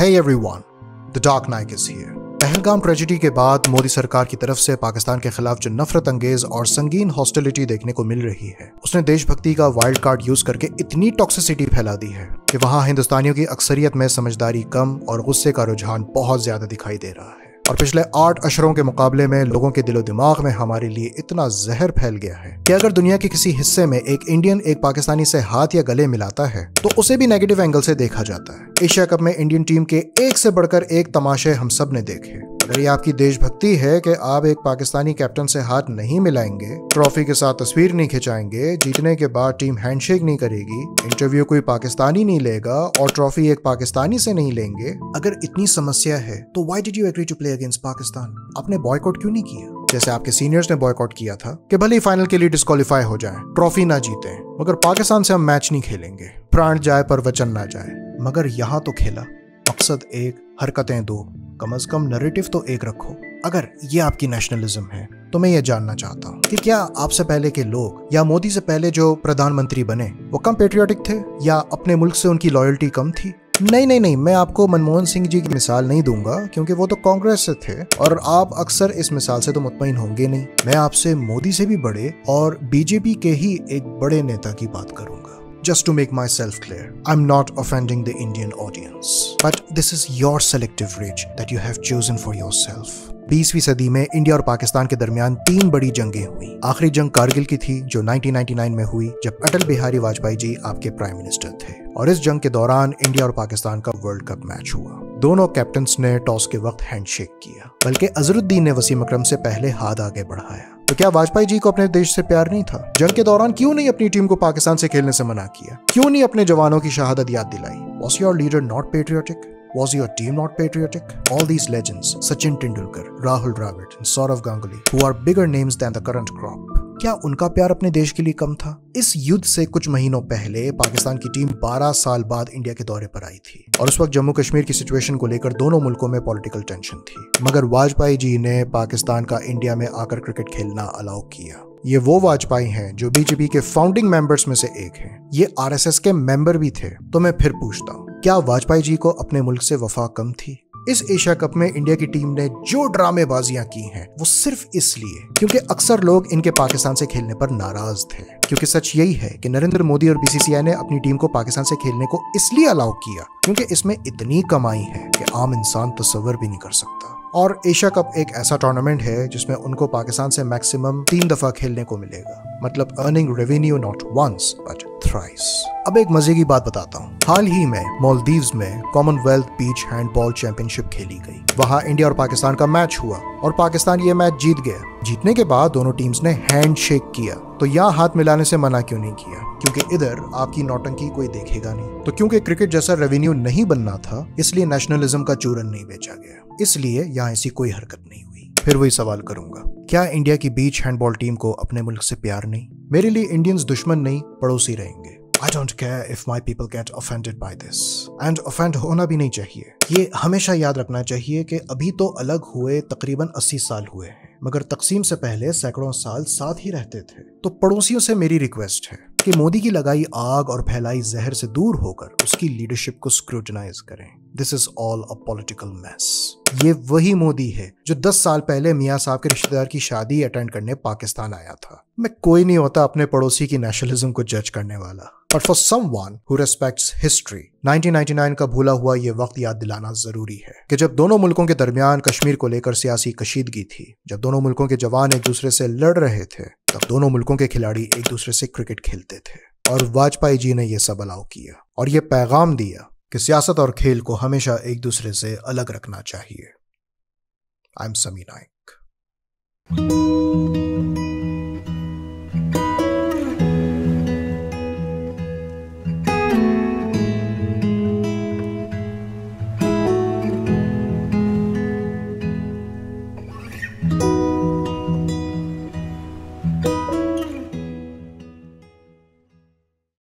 Hey everyone, the Dark Knight is here. Pahalgam tragedy के बाद मोदी सरकार की तरफ से पाकिस्तान के खिलाफ जो नफरत अंगेज और संगीन हॉस्टिलिटी देखने को मिल रही है, उसने देशभक्ति का वाइल्ड कार्ड यूज करके इतनी टॉक्सिसिटी फैला दी है कि वहां हिंदुस्तानियों की अक्सरियत में समझदारी कम और गुस्से का रुझान बहुत ज्यादा दिखाई दे रहा है। और पिछले 8 अशरों के मुकाबले में लोगों के दिलो दिमाग में हमारे लिए इतना जहर फैल गया है कि अगर दुनिया के किसी हिस्से में एक इंडियन एक पाकिस्तानी से हाथ या गले मिलाता है तो उसे भी नेगेटिव एंगल से देखा जाता है। एशिया कप में इंडियन टीम के एक से बढ़कर एक तमाशे हम सब ने देखे। अगर ये आपकी देशभक्ति है कि आप एक पाकिस्तानी कैप्टन से हाथ नहीं मिलाएंगे, ट्रॉफी के साथ तस्वीर नहीं खिंचाएंगे, जीतने के बाद टीम हैंडशेक नहीं करेगी, इंटरव्यू कोई पाकिस्तानी नहीं लेगा और ट्रॉफी एक पाकिस्तानी से नहीं लेंगे, अगर इतनी समस्या है तो why did you agree to play against Pakistan? आपने बॉयकॉट क्यों नहीं किया जैसे आपके सीनियर्स ने बॉयकॉट किया था कि भले ही फाइनल के लिए डिस्क्वालीफाई हो जाएं, ट्रॉफी ना जीते, मगर पाकिस्तान से हम मैच नहीं खेलेंगे, प्राण जाए पर वचन ना जाए। मगर यहाँ तो खेला, मकसद एक, हरकतें दो, कम से कम नैरेटिव तो एक रखो। अगर ये आपकी नेशनलिज्म है तो मैं ये जानना चाहता हूँ कि क्या आपसे पहले के लोग या मोदी से पहले जो प्रधानमंत्री बने वो कम पेट्रियाटिक थे या अपने मुल्क से उनकी लॉयल्टी कम थी? नहीं, मैं आपको मनमोहन सिंह जी की मिसाल नहीं दूंगा क्योंकि वो तो कांग्रेस से थे और आप अक्सर इस मिसाल से तो मुतमईन होंगे नहीं। मैं आपसे मोदी से भी बड़े और बीजेपी के ही एक बड़े नेता की बात करूंगा। Just to make myself clear, I'm not offending the Indian audience, but this is your selective rage that you have chosen for yourself. 20वीं सदी में इंडिया और पाकिस्तान के दरमियान 3 बड़ी जंगें हुई। आखिरी जंग कारगिल की थी जो 1999 में हुई जब अटल बिहारी वाजपेयी जी आपके प्राइम मिनिस्टर थे, और इस जंग के दौरान इंडिया और पाकिस्तान का वर्ल्ड कप मैच हुआ। दोनों कैप्टन्स ने टॉस के वक्त हैंडशेक किया, बल्कि अजरुद्दीन ने वसीम अकरम से पहले हाथ आगे बढ़ाया। तो क्या वाजपेयी जी को अपने देश से प्यार नहीं था? जंग के दौरान क्यों नहीं अपनी टीम को पाकिस्तान से खेलने से मना किया? क्यों नहीं अपने जवानों की शहादत याद दिलाई? Was your leader not patriotic? Was your team not patriotic? All these legends, Sachin Tendulkar, Rahul Dravid, and Sourav Ganguly, who are bigger names than the current crop, क्या उनका प्यार अपने देश के लिए कम था? इस युद्ध से कुछ महीनों पहले पाकिस्तान की टीम 12 साल बाद इंडिया के दौरे पर आई थी और उस वक्त जम्मू कश्मीर की सिचुएशन को लेकर दोनों मुल्कों में पॉलिटिकल टेंशन थी, मगर वाजपेयी जी ने पाकिस्तान का इंडिया में आकर क्रिकेट खेलना अलाउ किया। ये वो वाजपेयी हैं जो बीजेपी के फाउंडिंग मेंबर्स में से एक हैं। ये आरएसएस के मेंबर भी थे। तो मैं फिर पूछता हूँ, क्या वाजपेयी जी को अपने मुल्क से वफा कम थी? इस एशिया कप में इंडिया की टीम ने जो ड्रामेबाजियां की हैं वो सिर्फ इसलिए क्योंकि अक्सर लोग इनके पाकिस्तान से खेलने पर नाराज थे, क्योंकि सच यही है कि नरेंद्र मोदी और बीसीसीआई ने अपनी टीम को पाकिस्तान से खेलने को इसलिए अलाउ किया क्योंकि इसमें इतनी कमाई है कि आम इंसान तसव्वुर भी नहीं कर सकता। और एशिया कप एक ऐसा टूर्नामेंट है जिसमें उनको पाकिस्तान से मैक्सिमम 3 दफा खेलने को मिलेगा, मतलब earning revenue not once but thrice. अब एक मजे की बात बताता हूँ। हाल ही में मालदीव्स में कॉमनवेल्थ बीच हैंडबॉल चैंपियनशिप खेली गई। वहाँ इंडिया और पाकिस्तान का मैच हुआ और पाकिस्तान ये मैच जीत गया। जीतने के बाद दोनों टीम्स ने हैंडशेक किया। तो यहाँ हाथ मिलाने से मना क्यों नहीं किया? क्योंकि इधर आपकी नौटंकी कोई देखेगा नहीं। तो क्योंकि क्रिकेट जैसा रेवेन्यू नहीं बनना था, इसलिए नेशनलिज्म का चूरन नहीं बेचा गया, इसलिए यहाँ ऐसी कोई हरकत नहीं हुई। फिर वही सवाल करूंगा, क्या इंडिया की बीच हैंडबॉल टीम को अपने मुल्क से प्यार नहीं? मेरे लिए इंडियंस दुश्मन नहीं, पड़ोसी रहेंगे। I don't care if my people get offended by this. And offend होना भी नहीं चाहिए। ये हमेशा याद रखना चाहिए कि अभी तो अलग हुए तकरीबन 80 साल हुए हैं, मगर तकसीम से पहले सैकड़ों साल साथ ही रहते थे। तो पड़ोसियों से मेरी रिक्वेस्ट है कि मोदी की लगाई आग और फैलाई जहर से दूर होकर उसकी लीडरशिप को स्क्रूटनाइज करें। This is all a political mess. ये वही मोदी है जो 10 साल पहले मियाँ साहब के रिश्तेदार की शादी अटेंड करने पाकिस्तान आया था। मैं कोई नहीं होता अपने पड़ोसी की नेशनलिज्म को जज करने वाला, but for someone who respects history, 1999 का भूला हुआ ये वक्त याद दिलाना जरूरी है कि जब दोनों मुल्कों के दरमियान कश्मीर को लेकर सियासी कशीदगी थी, जब दोनों मुल्कों के जवान एक दूसरे से लड़ रहे थे, तब दोनों मुल्कों के खिलाड़ी एक दूसरे से क्रिकेट खेलते थे। और वाजपेयी जी ने यह सब अलाउ किया और ये पैगाम दिया कि सियासत और खेल को हमेशा एक दूसरे से अलग रखना चाहिए। आई एम समी नाइक।